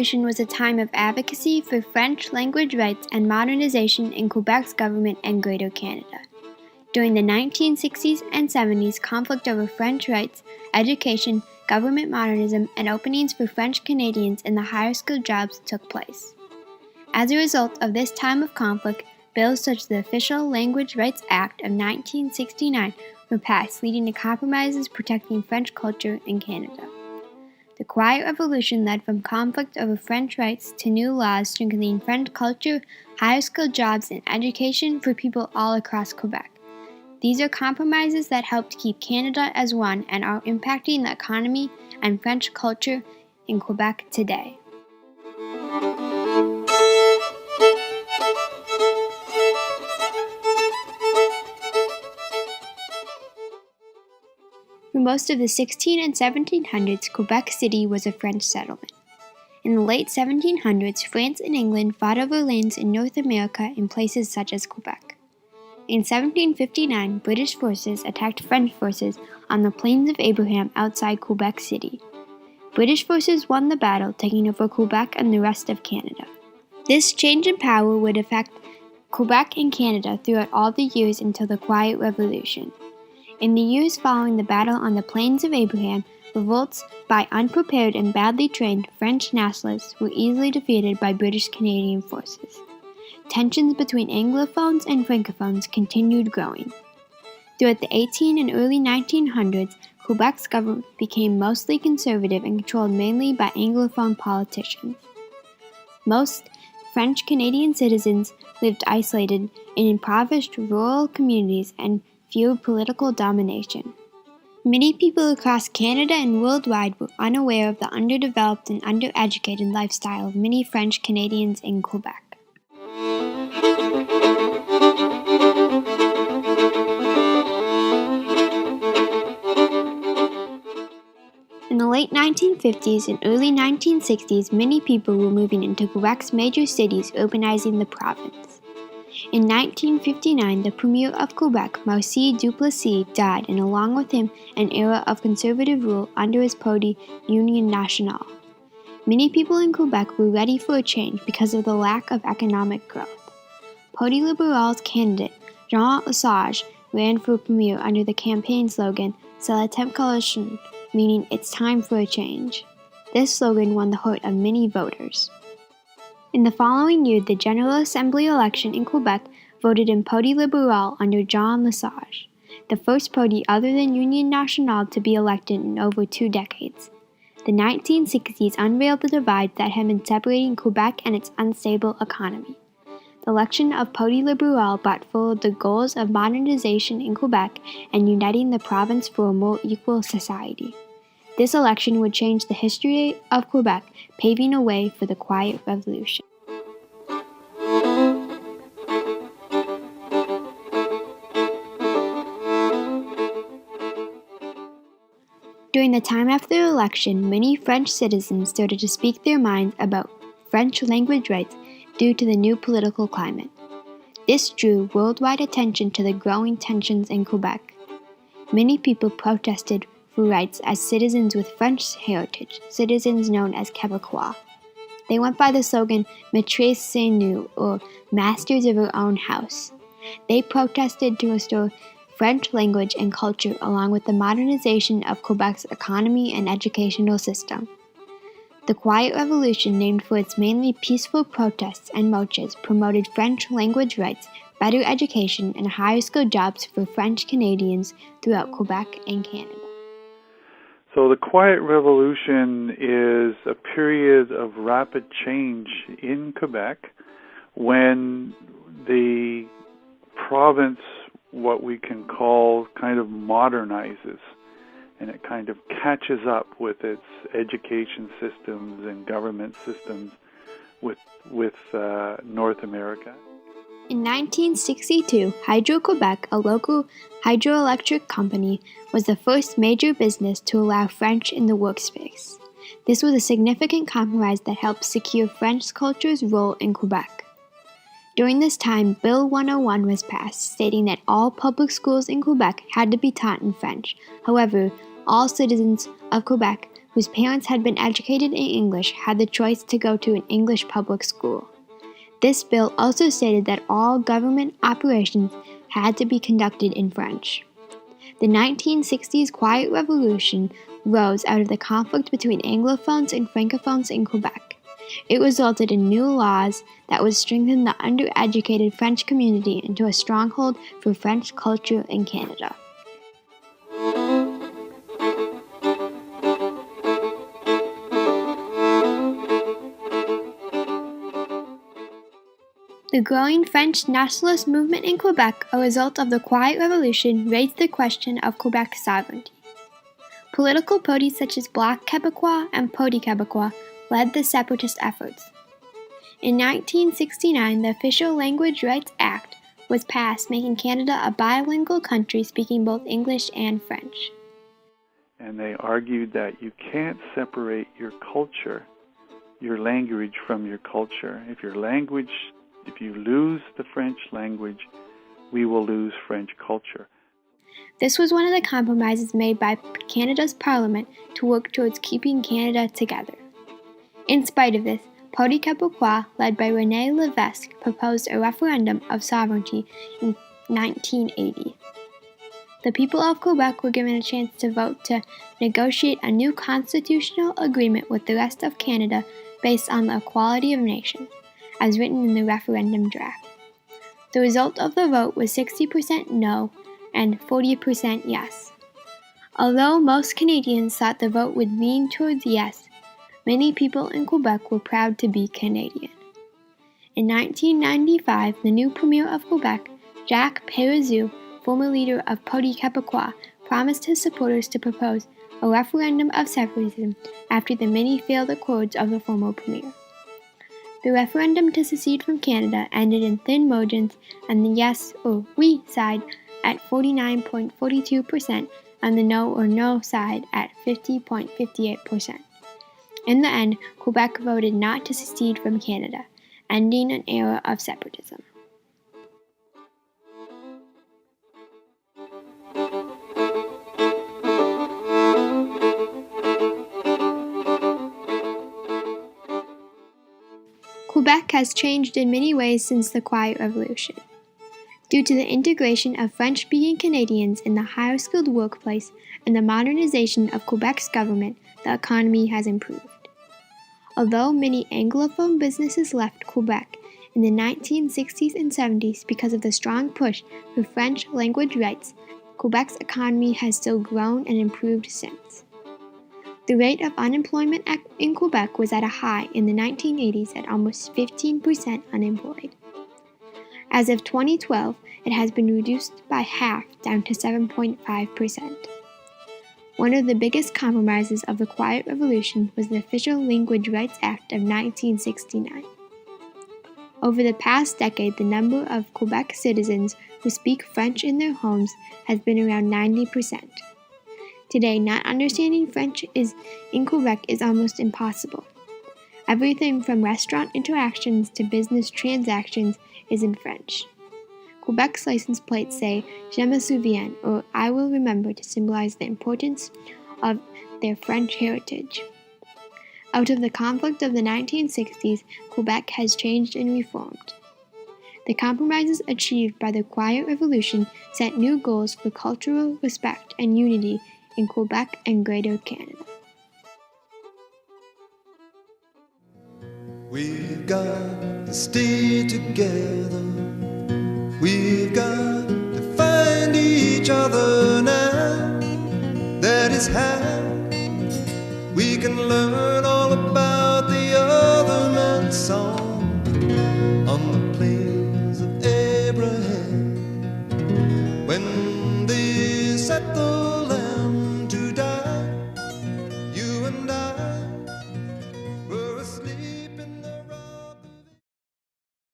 Revolution was a time of advocacy for French language rights and modernization in Quebec's government and Greater Canada. During the 1960s and 70s, conflict over French rights, education, government modernism, and openings for French Canadians in the higher skilled jobs took place. As a result of this time of conflict, bills such as the Official Language Rights Act of 1969 were passed, leading to compromises protecting French culture in Canada. The Quiet Revolution led from conflict over French rights to new laws strengthening French culture, higher skilled jobs, and education for people all across Quebec. These are compromises that helped keep Canada as one and are impacting the economy and French culture in Quebec today. For most of the 1600s and 1700s, Quebec City was a French settlement. In the late 1700s, France and England fought over lands in North America in places such as Quebec. In 1759, British forces attacked French forces on the Plains of Abraham outside Quebec City. British forces won the battle, taking over Quebec and the rest of Canada. This change in power would affect Quebec and Canada throughout all the years until the Quiet Revolution. In the years following the battle on the Plains of Abraham, revolts by unprepared and badly trained French nationalists were easily defeated by British Canadian forces. Tensions between Anglophones and Francophones continued growing. Throughout the 18 and early 1900s, Quebec's government became mostly conservative and controlled mainly by Anglophone politicians. Most French Canadian citizens lived isolated in impoverished rural communities and feared political domination. Many people across Canada and worldwide were unaware of the underdeveloped and undereducated lifestyle of many French Canadians in Quebec. In the late 1950s and early 1960s, many people were moving into Quebec's major cities, urbanizing the province. In 1959, the Premier of Quebec, Marcy Duplessis, died, and along with him, an era of conservative rule under his party, Union Nationale. Many people in Quebec were ready for a change because of the lack of economic growth. Parti Liberal's candidate, Jean Lesage, ran for premier under the campaign slogan, C'est le temps qu'on, meaning it's time for a change. This slogan won the heart of many voters. In the following year, the General Assembly election in Quebec voted in Parti Liberal under Jean Lesage, the first party other than Union Nationale to be elected in over 2 decades. The 1960s unveiled the divide that had been separating Quebec and its unstable economy. The election of Parti Liberal brought forward the goals of modernization in Quebec and uniting the province for a more equal society. This election would change the history of Quebec, paving a way for the Quiet Revolution. During the time after the election, many French citizens started to speak their minds about French language rights due to the new political climate. This drew worldwide attention to the growing tensions in Quebec. Many people protested for rights as citizens with French heritage, citizens known as Québécois. They went by the slogan Maîtresse chez nous, or Masters of Our Own House. They protested to restore French language and culture along with the modernization of Quebec's economy and educational system. The Quiet Revolution, named for its mainly peaceful protests and marches, promoted French language rights, better education, and higher skilled jobs for French Canadians throughout Quebec and Canada. So the Quiet Revolution is a period of rapid change in Quebec when the province, what we can call, kind of modernizes, and it kind of catches up with its education systems and government systems with North America. In 1962, Hydro-Quebec, a local hydroelectric company, was the first major business to allow French in the workspace. This was a significant compromise that helped secure French culture's role in Quebec. During this time, Bill 101 was passed, stating that all public schools in Quebec had to be taught in French. However, all citizens of Quebec whose parents had been educated in English, had the choice to go to an English public school. This bill also stated that all government operations had to be conducted in French. The 1960s Quiet Revolution rose out of the conflict between Anglophones and Francophones in Quebec. It resulted in new laws that would strengthen the undereducated French community into a stronghold for French culture in Canada. The growing French nationalist movement in Quebec, a result of the Quiet Revolution, raised the question of Quebec's sovereignty. Political parties such as Bloc Québécois and Parti Québécois led the separatist efforts. In 1969, the Official Language Rights Act was passed, making Canada a bilingual country speaking both English and French. And they argued that you can't separate your culture, your language from your culture. If you lose the French language, we will lose French culture. This was one of the compromises made by Canada's Parliament to work towards keeping Canada together. In spite of this, Parti Québécois, led by René Lévesque, proposed a referendum of sovereignty in 1980. The people of Quebec were given a chance to vote to negotiate a new constitutional agreement with the rest of Canada based on the equality of nations, as written in the referendum draft. The result of the vote was 60% no and 40% yes. Although most Canadians thought the vote would lean towards yes, many people in Quebec were proud to be Canadian. In 1995, the new Premier of Quebec, Jacques Parizeau, former leader of Parti Québécois, promised his supporters to propose a referendum of separatism after the many failed accords of the former Premier. The referendum to secede from Canada ended in thin margins on the yes or oui side at 49.42% and the no or no side at 50.58%. In the end, Quebec voted not to secede from Canada, ending an era of separatism. Quebec has changed in many ways since the Quiet Revolution. Due to the integration of French-speaking Canadians in the higher-skilled workplace and the modernization of Quebec's government, the economy has improved. Although many Anglophone businesses left Quebec in the 1960s and 70s because of the strong push for French language rights, Quebec's economy has still grown and improved since. The rate of unemployment in Quebec was at a high in the 1980s at almost 15% unemployed. As of 2012, it has been reduced by half down to 7.5%. One of the biggest compromises of the Quiet Revolution was the Official Language Rights Act of 1969. Over the past decade, the number of Quebec citizens who speak French in their homes has been around 90%. Today, not understanding French in Quebec is almost impossible. Everything from restaurant interactions to business transactions is in French. Quebec's license plates say Je me souviens, or I will remember, to symbolize the importance of their French heritage. Out of the conflict of the 1960s, Quebec has changed and reformed. The compromises achieved by the Quiet Revolution set new goals for cultural respect and unity in Quebec and Greater Canada. We've got to stay together. We've got to find each other now. That is how we can learn all about the other man's song on the plains of Abraham. When